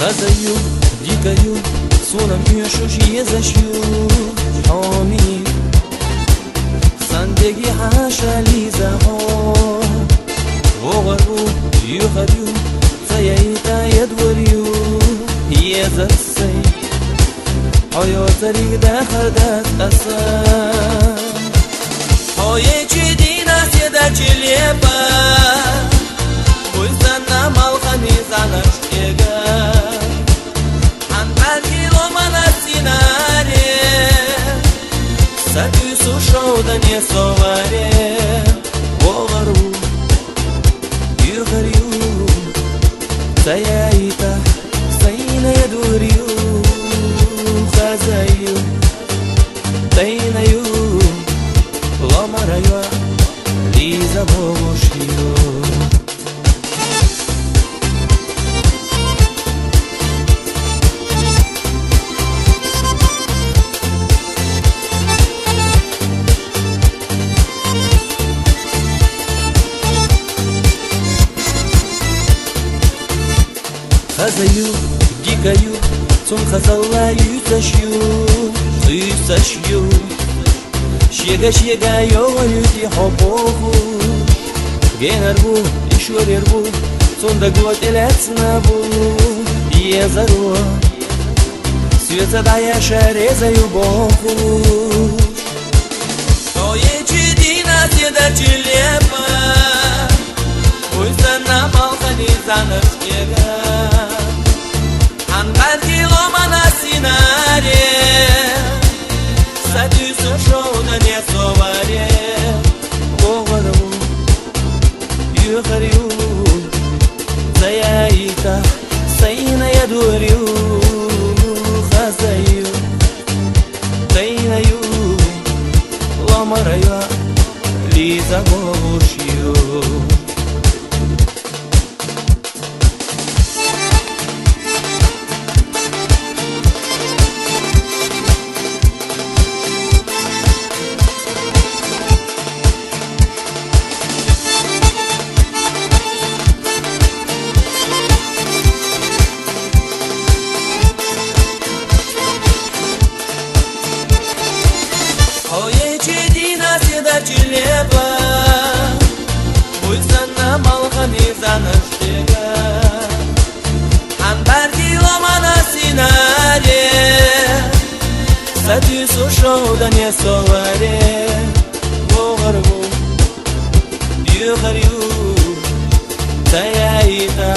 Хазаю, дикаю, сонам мешуш езашю Ами Сандеги хашали захо Огару, юхарю, цаяита ядворю Езасай Hayatari dahadat asa Oye chidina seda chilepa Buizana malkhani zanashkega Antal kilomana sinare Сатю сушоу да не соваре Огару, юхарю Цаяита, сайна ядворю Хазаю, тайнаю, ломараю, лиза богушью. Хазаю, дикаю, сон хазалла yüzleşiyor, yüzleşiyor. Şega yolluti hopohu, gener bu, işverir bu, sonda goteletsna bu, yezaru. Света да я шарезаю боху. Oye chidina seda chilepa, Buizana malkhani zanashkega. Antal kilomana sinare Сатю сушоу да не соваре Огару, юхарю Цаяита, сайна ядворю Хазаю, тайнаю Ломараю, лиза богушью Oye chidina seda chilepa Buizana malkhani zanashkega Antal kilomana sinare Сатю сушоу да не соваре Огару, юхарю Цаяита,